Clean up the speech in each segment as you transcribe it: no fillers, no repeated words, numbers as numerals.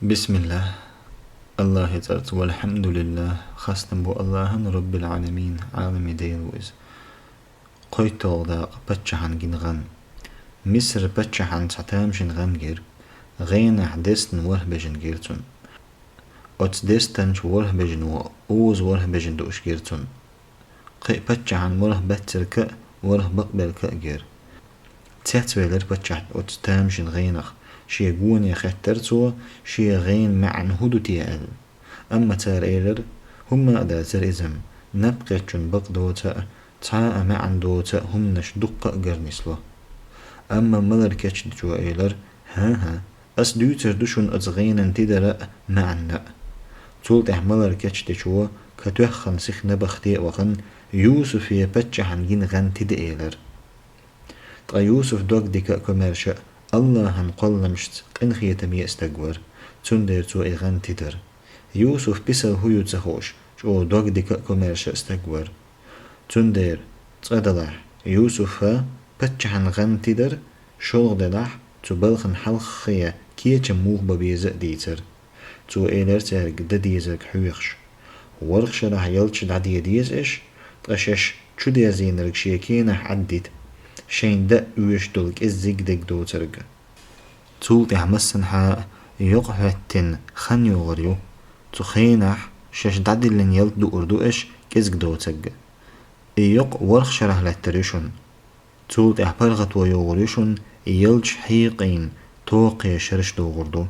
بسم الله. الله يترت والحمد لله خاصة بو الله رب العالمين عالم ديلوز قويت تغداق بتشحن جنغن مصر بتشحن سعتام شنغن جير غين حدستن وره بجن جيرتون أتس دستن وره بجن وأوز وره بجن دوش جيرتون قي بتشحن وره بترك وره بقبل كأجير تسويلر بتشحن أتس تام شن غينخ شي جون يخترتو شي غين معن هدو تيال أما تار إيلر هما دا تريزم نبقيتشن بقدوتا تا معن دوتا هم نش دقة قرنسلو أما ملر كتش جو إيلر ها أس دوتر دوشن أتغين تدرأ معن تولتح ملر كتش جو كتوخن سيخ نبختي وخن يوسف يبتشحن جين غن تد إيلر تغا يوسف دوك ديكا كمرشأ الله هنقلمشت قنخية تمي استقور تندر تو إغان تدر يوسف بسل هيو تخوش جو دوغ ديكا كوميرش استقور تندر تقدلح يوسف ها بتشحن غن تدر شوغ دلح تو بلخن حلخ خيا كيتش موغ ببيزق ديتر تو إيلر تارق دديزك حويخش ورخش رح يلتش دعدي ديز إش تغشش چو ديزين ركشيكينا حدد شين دا ويش دولك إزيق ديك دو ترق تول تحمسن حا يقهتن خن يغريو تخينح شش دعدلن يلت دو أردو إش كزق دو ترق يق ورخ شرح لتريشن تول تحبرغت ويغريشن يلج حيقين توقي شرش دو غردو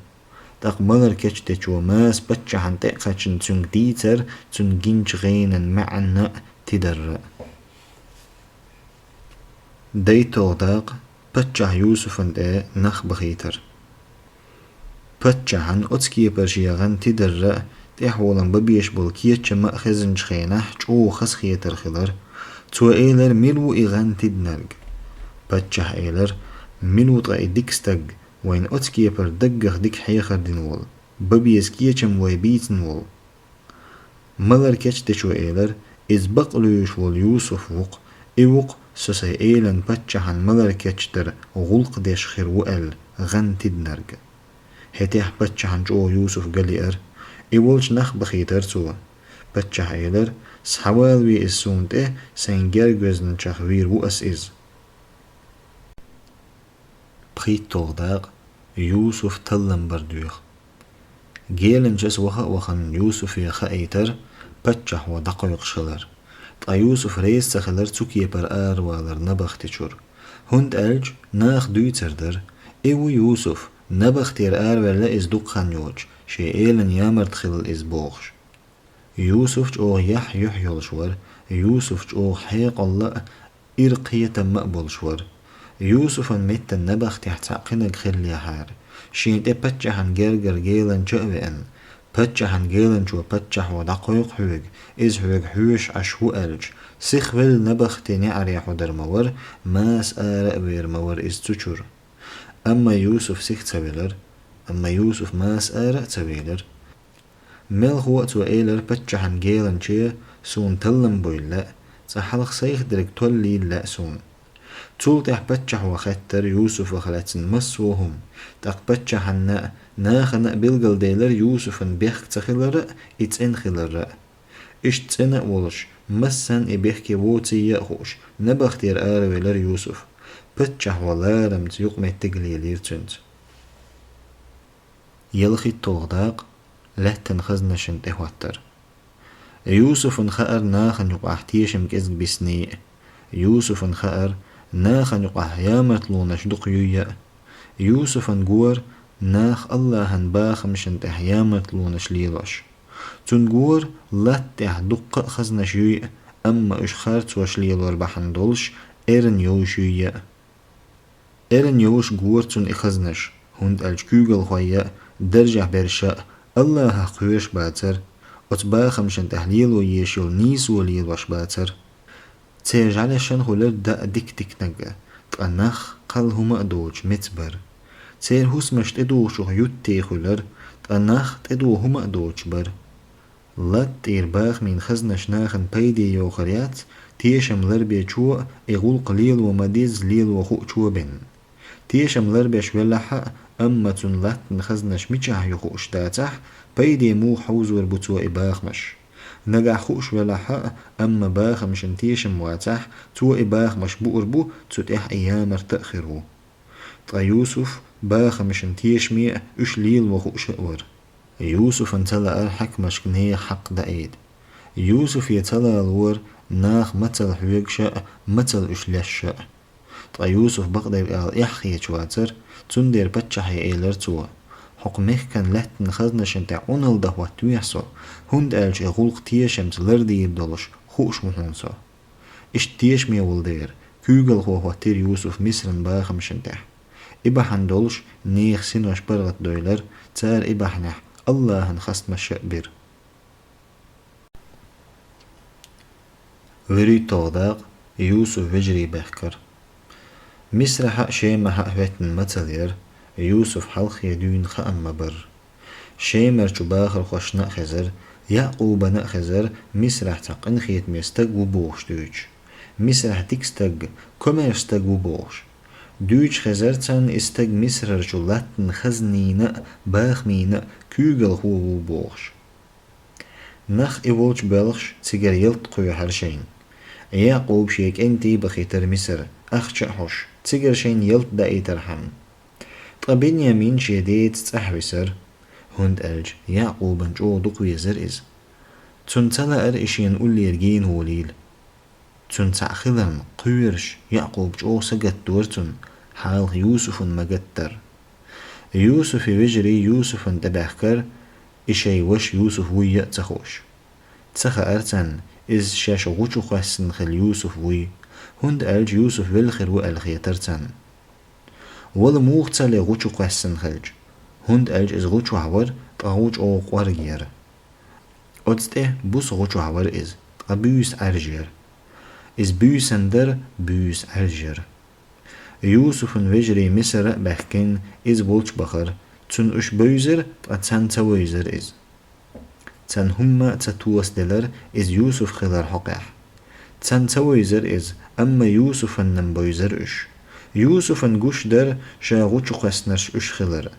تقبلر كتش تشو ماس بتشحن تقخشن تنگ ديتر تنجينج غينن معنا تدر ديتو داق بتشح يوسف انت نخ بخيتر بتشحن اتسكي برشيغان تدر تحولن ببيش بالكيتش مأخزن شخينح جو خس خيتر خلر تو ايلر ملو اغان تدنرگ بتشح ايلر ملو تغاي ديكستگ وين اتسكي بر دقخ ديك حيخر دينول ببيس كيتشم ويبيتن وول ملر كتش تشو ايلر از بقلوش وول يوسف وق ايوق سوسي ايلن بتشحن ملر كتشتر غلق ديش خير وقل غن تدنرگ هتيح بتشحن جو يوسف قلير ايولش نخ بخيتر تو بتشح ايلر سحوال وي السونت سنجر جوزن شخوير وأس إز بخيت تغداق يوسف تلم بردوخ جيلن جس وخن يوسف يخايتر بتشح ودقيق شلر طا يوسف ريس تخلر تسوكي بر والر نبختشور هند ألج ناخ دويتر در ايو يوسف نبختير ولا إز دوق خانيوج شي ايلن يامر تخل إز بوغش يوسف جو يح يلشور يوسف جو حيق الله إرقية مقبول شور يوسف ميت النبخ تحت عقنك خلي حار شين تي بتشحن جرجر جيلن شأوئن بتشحن جيلن شو بتشح ودقيق حوج إز حوج حوش عشو ألج سيخول نبخ تيني عريح ودرمور ماس آرق وير مور إز تشور أما يوسف سيخ تبيلر أما يوسف ماس آرق تبيلر ملخ وقت وإيلر بتشحن جيلن شي سون تلم بويلا تحلق سيخ درك تولي لا سون تول تح بتشح وختر يوسف وخلاتن مسوهم تق بتشحن ناخن بلغل ديلر يوسفن بيخ تخلر اتن خلر اش تن ولش مسن ابيخكي ووتي يأخوش نبختير آرويلر يوسف بتشح ولارم تيوق متقلي ليرتنت يلخي التوغداق لهتن خزنشن تهوتر يوسف خأر ناخن يقع احتيشم كزق بسنيء يوسف خأر ناخن يقع يامرتلونش دقيوية يوسف نقور ناخ الله باخمشن تح يامرتلونش ليلوش تنقور لا تح دق خزنش يوي أما اش خارت وش ليلور بحن دولش إرن يوش يوي إرن يوش قور تن اخزنش هند الجكوغل خويا درجة برشا الله قويش باتر اتباخمشن تحليل ويشيل نيس وليل وش باتر تيجعلشن هولر دا ديك ديك نجا تقنخ قل هما دوج متبر تير هوس مشت ادوشو يوتي خولر تقنخ تدو هما دوج بر لا تير باخ من خزنش ناخن بيدي يوخريات تيشم لربي چو اغول قليل ومديز ليل وخو چو بن تيشم لربي شويلحق أما تن لاتن خزنش ميجاه يخوش داتح بيدي مو حوزور بتو إباخمش نجا خوش ولا حق أما باخمش انتيشم واتح تو إباخمش بؤربو تتح أيام ارتأخرو طا يوسف باخمش انتيشمي اش ليل وخوش أور يوسف انتلا الحكمش كنهي حق دايد يوسف يتلا الور ناخ متل حويقش متل اش لش طا يوسف بقدر قال إحخي تواتر تندير بتشح يأيلر توا حكمه كان لهتن خزنش انت عنل ده واتويحسو هند ألج غلق تيشمت لردي يبدلش خوش محونسو اش تيش مي ولدير كوغل هو واتير يوسف مصرن باخمش انتح إبا حندولش نيخ سينوش برغت دويلر تار إبا حنح الله خست مشأبر وري تغداق يوسف وجري بحكر مصر حق شيما حق فتن متلير يوسف حلخ يدون خأم مبر شيمر باخر خوش نأخزر يعقوب نأخزر مصر حتق انخيت ميستق وبوغش دوش مصر تكستق كما يستق وبوغش دوش خزرتن استق مصر لاتن خزنينا باخمينا كوغل هو وبوغش نخ إيوالش بلخش تيجر يلت قوي هرشين يعقوب شيك انتي بخيتر مصر أخش حوش تيجر شين يلت داي ترحم طبين يمين شيديت تحوسر هند ألج يعقوب انجو دقوي زرئز تن تلا إشين أولي يرجين هوليل تن تعخذن قويرش يعقوب جو سجد دورتن حال يوسف مجتر يوسف وجري يوسف تبحكر إشي وش يوسف ويا تخوش تخ أرتن إز شاش غوشو خسن خل يوسف وي هند ألج يوسف والخير وألخي ترتن والموخ تالي غوشو خسن خلج هند ألج إز غوشو عور تغوش أو قوارجير أدسته بوس غوشو عور إز تغبيوس أرجير إز بيوسندر بيوس أرجير يوسف وجري مصر بحكين إز بولش بخر تن اش بيزر تن تويزر إز تن هما تتوس دلر إز يوسف خلر حقح تن تويزر إز أما يوسف نم بيزر اش يوسف نجوش در شا غوش قسنش اش خلر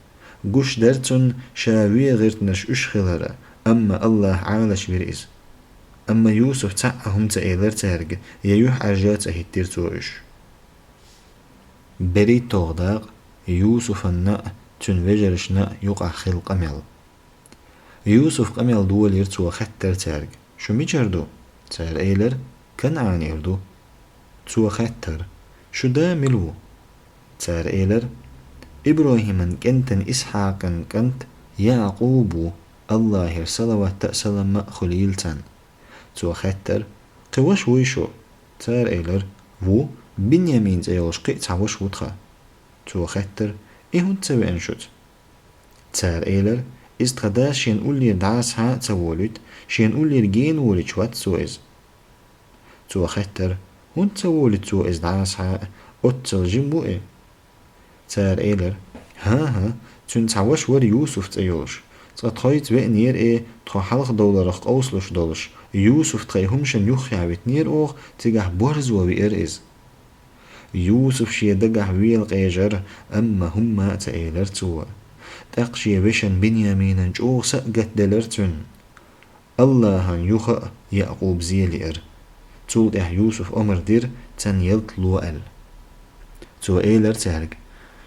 جوش در تن شاوي غيرتنش اش خلر أما الله عالش بير إز أما يوسف تعهم تأيلر تهرج ييوح أرجات أهتير توش بري تغداق يوسف النأ تن وجرشنا يقع خلق أمل يوسف قمل دول يرتو خطر تارج شو ميجردو تار ايلر كنعان يردو تو خطر شو دا ملو تار ايلر إبراهيم كنتن إسحاقا كنت يعقوب الله صلوات تأسلم خليلتن تو خطر قوش ويشو تار ايلر و بنيامين زيوش قيت عوش وطخا تو خطر إيهون تسوي أنشوت تار إيلر إستغدا شين أولي دعاس ها تولد شين أولي رجين ولد شوات سوئز تو خطر هون تولد سوئز دعاس ها أتل جنبو إيه تار إيلر ها تون تعوش ور يوسف تأيوش تغطيت وإنير إيه تخو حلق دولارق أوصلش دولش يوسف تغيهمشن يخي عبت نير أوغ تجاه برز وبئر إز يوسف شي دقح ويل قيجر أما هما تأيلر توا تقشي بشن بنيامين جو سأقت دلرتن الله يخ يعقوب زيلئر تول إح يوسف أمر دير تن يلطلو أل تو إيلر تهرج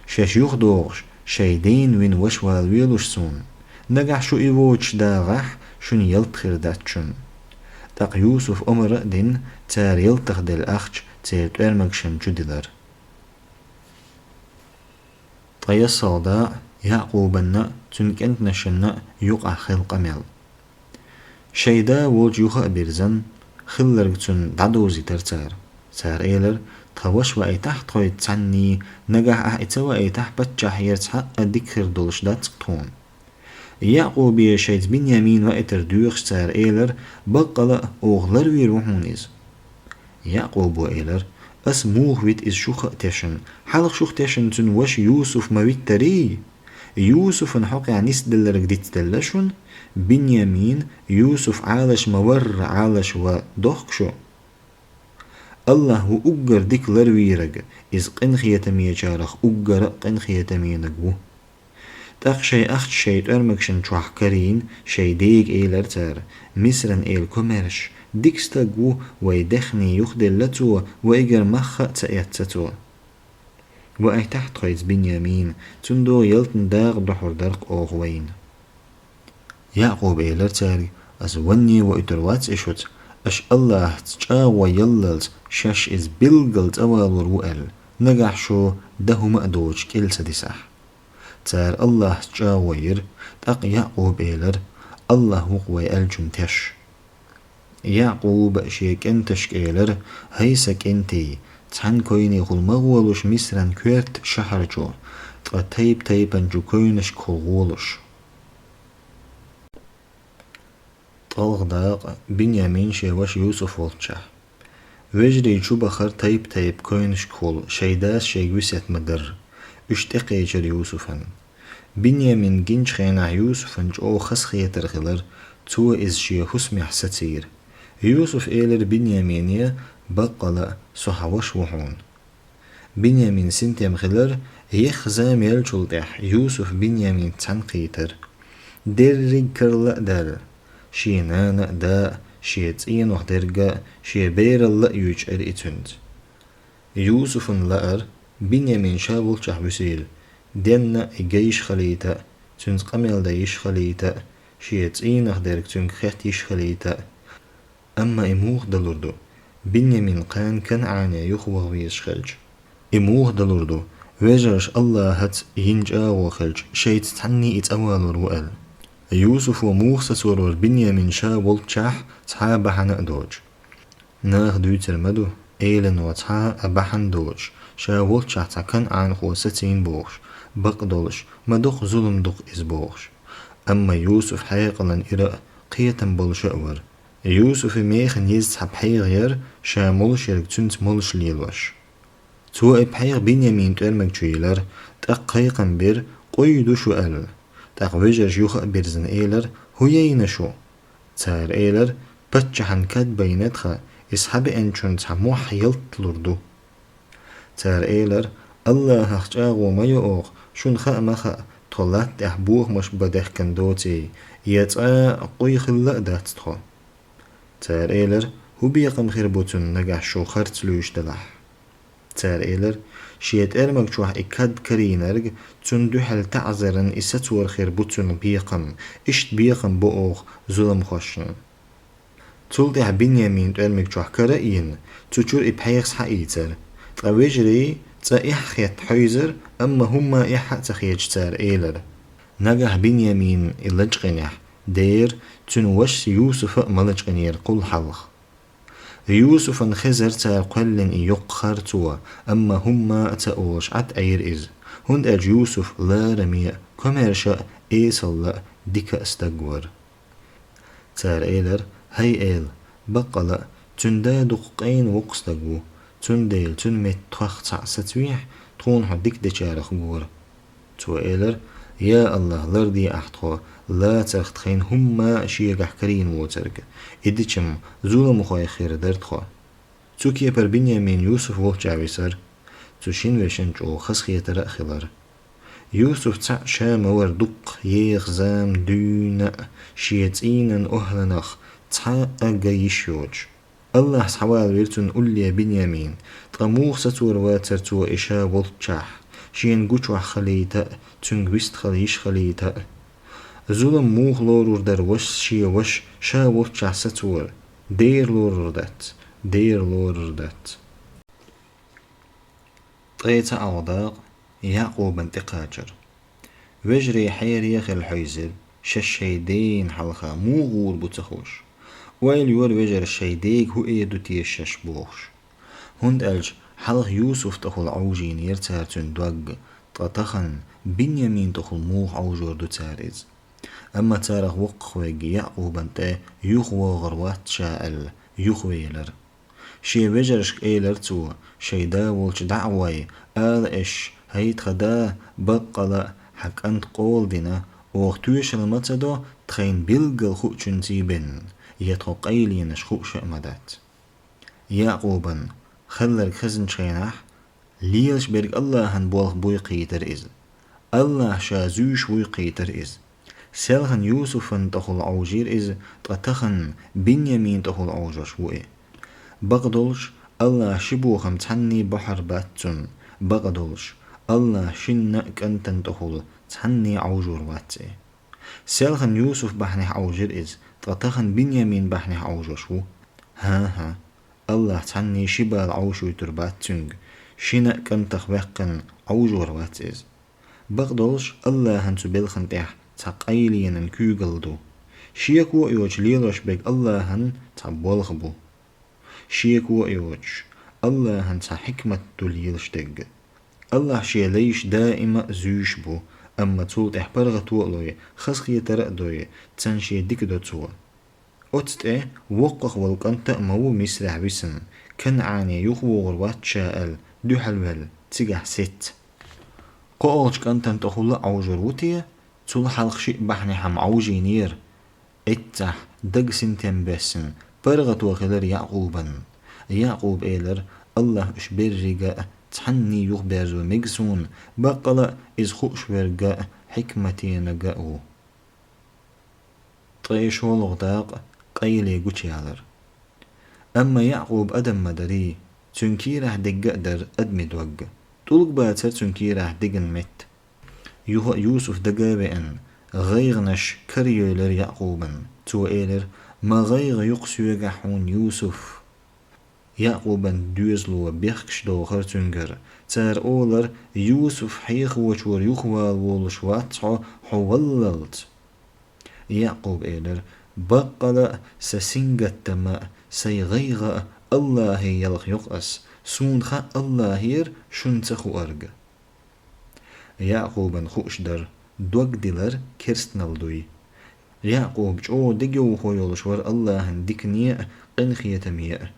شاش يخدوغش شايدين وين وشوال ويلوش سون نجح شو إيووش داغح شون يلتخر داتشن تق يوسف أمر دين تار يلتخ دل أخش تيت أرمكشن جدلر طي الصاداء يعقوبنا تنكنت نشنا يقع خلق أمل شيدا ووج يخا بيرزن خلرق تن دادوزي ترتار تار إيلر تخوش وأي تحت خوي تعني نجح أحيتوا أي تحت بتجح يرتحق أدكر دولش دات تون يعقوب شيد بنيامين وقتر دوخش تار إيلر بقل أغلر ويروحونيز يعقوب وإيلر أسموه ويت إز شوخ تشن حلق شوخ تشن تن وش يوسف ما تري يوسف نحقي عنيس دلر جديد دلشون بنيامين يوسف عالش مور عالش ودخشو الله هو أجر ديك لرويرج إز قنخية ميجارخ أجر قنخية مينجو تق شي أخت شي ترمكشن تشوح كرين شي ديك إيلر تار مصرن إيل كوميرش ديكستاقو ويدخني يخدل لتو وإيجر مخ تأيتتو وأي تحت خيز بنيامين تندو يلتن داغ دحور درق أوغوين يعقوب إيلر تاري أزوني وإتروات إشوت أش الله تجا ويللت شاش إز بلغلت أوالور وأل نجح شو ده مأدوج كيل سدسح تار الله تجا وير تق يعقوب إيلر الله وقوي الجنتش يعقوب شيك انتش إيلر هيسك انتي تحن كويني غل مغولوش مصران كويرت شهر جو تيب تيبان جو كوينش كوغولوش طلق داق بنيامين شيوش يوسف والتشه وجري شو بخر تيب كوينش كول شيداس شيوسيت مدر اشتقي جر يوسفن بنيامين جنش خينا يوسفن جو خس خيتر خلر تو إز شي حسمي حستير يوسف إيلر بنيامينيا بقلا صحوش وحون بنيامين سنتيم خلر يخزام يلجلدح يوسف بنيامين تنقيتر درق كرلا دار شي نانا دا شي تين وحدرقا شي بير الله يجعر اتند يوسف لأر بنيامين شابل بسيل دينا إجيش خليتا تنز قميل دايش خليتا شي تين وحدرق تنك خيتيش خليتا أما إموخ دلوردو بنيامين كان عاني يخوغ ويش خلج إموخ دلوردو وجرش الله هت ينجا وخلج شيت تعني اتأوال وقال يوسف وموخ سسورور بنيامين شا والتشاح تحا بحنا دوج ناخ دوتر مدو إيلن وتحا أبحن دوج شا والتشاح تكن عن خو ستين بوخش بق دولش مدوخ ظلم دوخ إز بوخش أما يوسف حيقلن إراء قيتن بولشأور يوسف ميخن يزحب حيغير شا مولش يركتنت مولش ليلوش تو بحيغ بنيامين ترمك جويلر تقيقا بير قيدو شو أل تق وجر يوخ برزن إيلر هو شو تار إيلر بتشحن كاد بينتخا إسحب أنشون تحموح يلتلردو تار إيلر الله هخجاغو ما يؤغ شون خا مخا طلات أحبوه مش بدخ كندوتي يتقا قوي خلا داتتخو تار إيلر هو بيقم خربوتون نجح شو خرت لوش دلح تار إيلر شيت إرمك شوح إكاد كرينرج تندو حل تعذرن إستور خربوتون بيقم إشت بيقم بؤوغ ظلم خوشن تولدح بنيامين إرمك شوح كرائين تشور إبحيخس حقيتر تقويجري تا إحخيت حيزر أما هما إحق تخيج تار إيلر نجح بنيامين إلجغنح دير تنوش يوسف ملجغنير قل حلخ يوسف انخزر تار قلن يقخر توا أما هما تأوش عت أير إز هند أج يوسف لا رمي كمرشا إيصل ديك استقور تار إيلر هاي إيل بقلا تندا دقين وقستقو تنديل تنمت تخخ تعستويح تخون حديك دجارخ غور تو إيلر يا الله لردي أحتخو لا تختخين هما شيغح كرين ووترك إديشم ظلم خوي خير دردخو تو كي بر بنيامين يوسف وجاويسر تو شين وشن جو خسخية رأخلر يوسف تع شام وردق يغزام دون شيتين أهلنخ تع أجيشوج الله سحوال ويرتون أولي بنيامين تقموخ ستور واتر تو إشا والتشاح شين قوشوح خليتا تنقوست خليش خليتا ظلم موخ لورور در وش شي وش شا وش ستور دير لورور دات طيتا أوضاق يعقوب انتقاجر وجري حيريخ الحيزر ششيدين حلخا مو غور بتخوش ويل يور وجر الشيديك هو ايدو تي الشش بوخش هند ألج حلخ يوسف تخل عوجين يرتار تندوغ تطخن بنيامين تخل موخ عوجور دو تاريز أما تارخ وقخوغي يعقوب انت يخوى غروات شاءل يخويلر شي وجرشك ايلر تو شي داولش دعوي آل إش هيت خدا بقلا حق أنت قول دينا وغتوش المتدو تخين بلغل خوشن تيبن يتخو قيلينش خوش أمدات يعقوبا خلر خزن شيناح ليش برق الله هن بوخ بويقي ترئز الله شازوش ويقيتر إز سلخن يوسف تخل عوجير إز تخن بنيامين تخل عوجش وإيه بغدولش الله شبوخم تحني بحر باتون بغدولش الله شن كنتن تخل تحني عوجور واتسي سلخن يوسف بحني عوجير إز تخن بنيامين بحني عوجش و ها الله تحني شبال عوشو ترباتونج شنا كنتخ وقن عوجور واتسيز بغدولش الله هنسو بلخن تح تقايلين كوغلدو شيكو ايوش ليلوش بك الله هن تبولخبو شيكو ايوش الله هن حكمة دوليلش دق الله شي ليش دائما زوش بو اما تول تح برغتو لوي خسخي ترقدوي تنشي ديك دو تول أتت وقخ والقنت مو مسرح بسن كان عاني يخوغر واتشاءل دو حلوال تيجح ست قولش كنتن تخول عوجر وتي تول حلق شيء بحني حم عوجي نير اتح دق سنتين بسن برغت وخلر يعقوب إيلر الله اشبر رجاء تحني يخبر مجسون بقلا إز خوش ورقاء حكمتين قاءو طيش والغداق قيلي قوشيالر أما يعقوب أدم مدري تنكيره دق در أدمي دوق طلق باتر تنكيره دقن مت يوسف دقابئن غيغنش كريولر يعقوبا تو إيلر ما غيغ يقسو حون يوسف يعقوبا دوزلو بيخكش دوخر تنكر تار أولر يوسف حيخ وشور يخوال وولش واتحو حوللت يعقوب إيلر بقلا سسنجتما سيغيغ الله يلخ يقأس سونخ الله هير شنتخو أرج يعقوبا خوش در دوغ ديلر كرستنالدوي يعقوب جو ديجو خويولش ور الله ديكنيا قنخية مية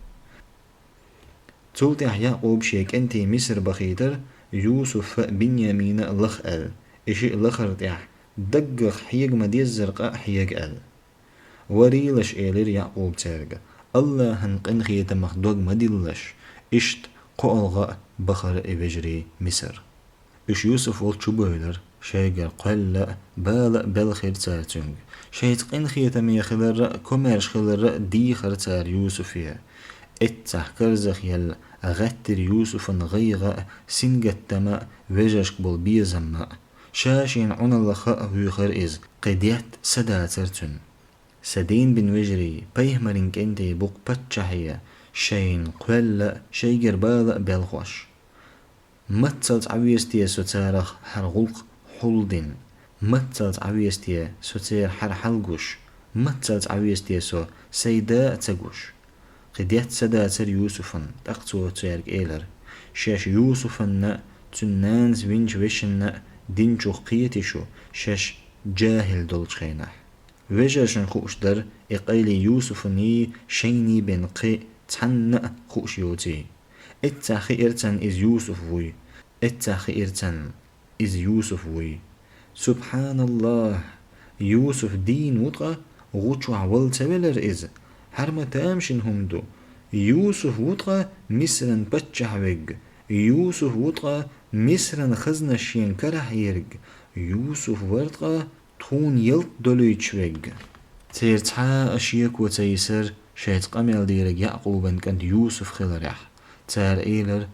تولتح يعقوب شيك انتي مصر بخيتر يوسف بنيامين لخأل إشي لخرتح دقخ حيق مديز زرقاء حيق أل وريلش إيلر يعقوب تارجة الله هنقن خيتا مخدوغ مديلش إشت قولغاء بخر إبجري مصر إش يوسف والتشو بويلر شايقر قل بالا بالخير تارتونج شايت قن خيتا مي خلر كوميرش خلر دي خرتار يوسفيا اتح كرزخ يل أغتر يوسف غيغا سنجتما وجشك بالبيزما شاشين عن اللخاء هيخر إز قديات سداترتن سدين بن وجري بيهمرين كنتي بوق باتشاهية شين قولا شيجر بالا بالخوش متسلت عويستيا ستارخ حرغلق حلدين متسلت عويستيا ستار حرحلقوش متسلت عويستيا سو سيداء تقوش قديات سداتر يوسفن تقتو تيارك إيلر شاش يوسفن تنانز وينج وشن دينشو قيتشو شاش جاهل دولشخينه وجاشن خوش در إقايلي يوسفني شيني بن قي تحن خوش يوتي اتاخي إرتن إز يوسف وي اتاخي إرتن إز يوسف وي سبحان الله يوسف دين وطغى غوشو عوال تبلر إز هرما تامشن همدو يوسف وطغى مصرن بچه ويج يوسف وطغى مصرن خزنشين كره يرج يوسف ورطغى تون يلت دوليتش ويج تيرتحا أشيك وتيسر شايت قميل ديرك يعقوبا كانت يوسف خلرح تار إيلر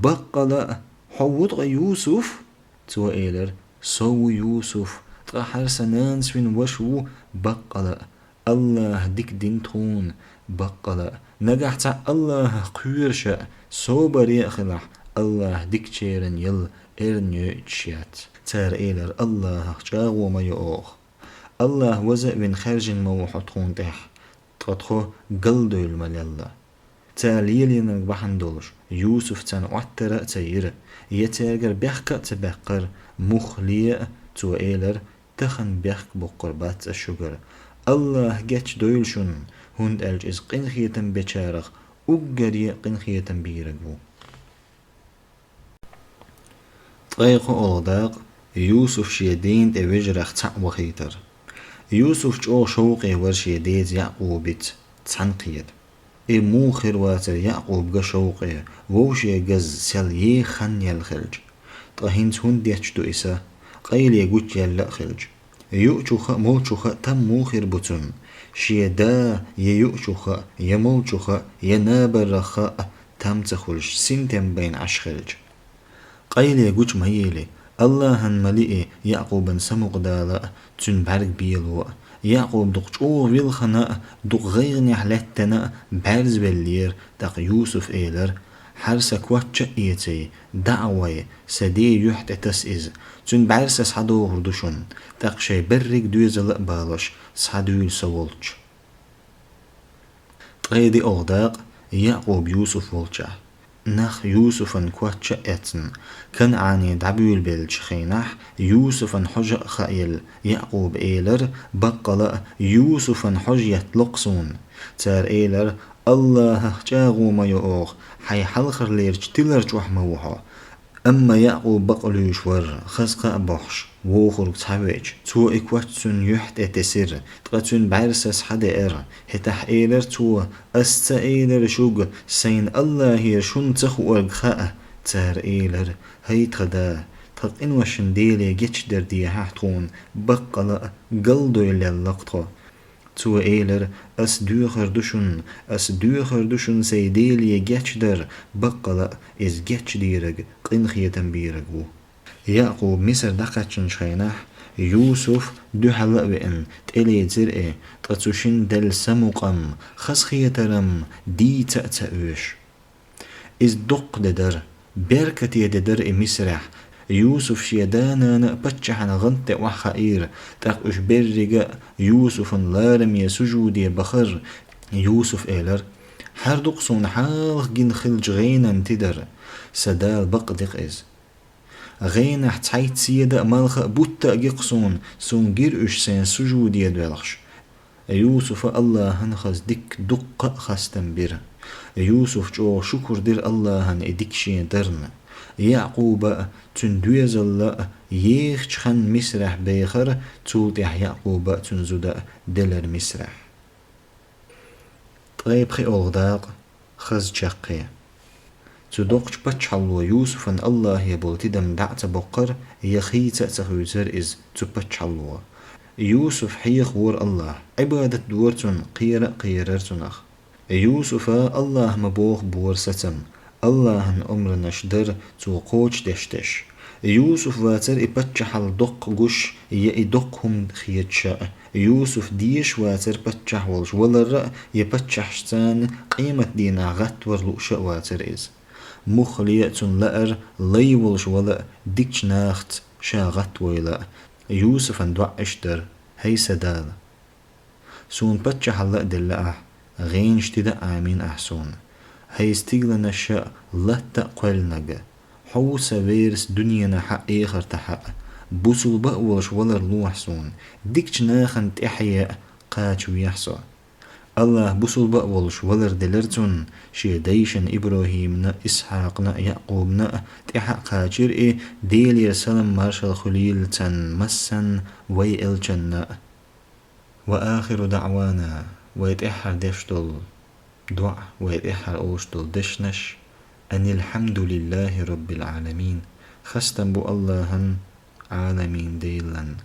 بقلا حوطغى يوسف تو إيلر سو يوسف تغحر سنانس من وشو بقلا الله ديك دين تون بقلا نجحت الله قيرشا سو بريء خلح الله ديك تشيرن يل إرنيو تشيات تار إيلر الله جاغو ما يؤخ الله وزق بن خرج موحطون تح تقطخو قلدو المليلا تاليلين بحندولش يوسف تان وعتر تير يتاجر بيحكا تبقر مخلية تو إيلر تخن بيحك بقربات الشجر الله جاتش دويلشون هند ألج إز قنخيتن بيشارخ أجري قنخيتن بيرجو طريق أغداق يوسف شيدين توجرخ تعو خيتر يوسف جو شوقي ورشيديت يعقوبت تعنقيد موخر واتر يعقوب جا شوقي ووشي جز سل يخن يالخرج طهين هند يتشدو إسا قيل يقول يلا خلج يؤشخ مولشخ تم موخر بطن شيدا يؤشخ يمولشخ ينابرخ تم تخلج سنتم بين عشخلج قيل يقول مهيلي الله ملئ يعقوب سمق دالا تن برق بيلو يعقوب دق او ويلخنا دق غير نحلتنا برز باللير دق يوسف ايلر حرسك واتش ايتي دعوة سدي يحت تسئز تن برس سحدو هردوشن دق شي برق دوزل بالش سحدو سولج قيدي اغداق يعقوب يوسف ولجه نخ يوسفن كواتش اتن كان عني دعبيل بلج خينح يوسفن حج خايل يعقوب ايلر بقلا يوسفن حج يتلقصون تار ايلر الله جاغو ما يؤوخ حي حلخر ليرج تلرج وحموها أما يعقوب بقلوش ور خزقا بخش ووخرق تحويج تو إكواتسون يحت اتسر تقاتون بعرسس حدا إر هتح إيلر تو أستا إيلر شوق سين الله هي شون تخوارق خاء تار إيلر هيت خدا تق إنوشن ديلي جيتش در دي حتقون بقلا قلدو إلي اللقطة تو إيلر أس دوخر دوشن سيديلي جيتش در بقلا إز جيتش ديرق قنخية تنبيرق يعقوب مصر دقاتشن شخينح يوسف دو حلق بإن تقلي زرقه تقتوشن دل سمقم خسخية ترم دي تأتأوش إز دق ددر بركتي ددر مصرح يوسف شيدانا نقبتشحن غنت وحقير تقوش برقا يوسف لارم يسجودي بخر يوسف إيلر حردقصون حالخ جن خلج غينا تدر سدال بقدق إز غينا حتحيت سيدا مالخ بوتا جقصون سون جيرؤش سين سجودي دوالخش يوسف الله هنخز دك دق خستن بير يوسف جو شكر دير الله هن إدكشين درن يعقوب تندويز الله يخشخن مسرح بيخر تولتح يعقوب تنزود دلر مسرح طيب خي أغداق خز جقي تدوقش بتشحلو يوسف أن الله يبولتي دم دعت بقر يخيت تخوزر إز تبتشحلو يوسف حيخ ور الله عبادة دورتن قيررتنخ يوسف الله مبوخ بور ستم الله أمر نشدر تو قوش دشتش يوسف واتر إبتشحل دق قش يدقهم خيتشاء يوسف ديش واتر بتشح والش ولر يبتشحشتان قيمة دينا غت ورلوش واتر إز مخلية لأر ليولش ولا ديكش ناخت شاغت ويلا يوسف اندوعش در هي سدال سون بتشحل دلأه غين شتدا آمين أحسون هي استيغلنا الشاء لا تقل نجا حوس ويرس دنيا حق إخر تحق بوصل بقولش ولا لوح سون ديكش ناخن تحيا قاتش ويحصى الله بوصل بقولش ولا دلرتون شيديشن إبراهيمنا إسحاقنا يعقوبنا تحق قاتشر ديل سلام مارشال خليل تن مسن ويلجن وآخر دعوانا ويتحر دشتل دعاء ويتحر أوشتل دشنش أن الحمد لله رب العالمين خستن بو الله عالمين ديلن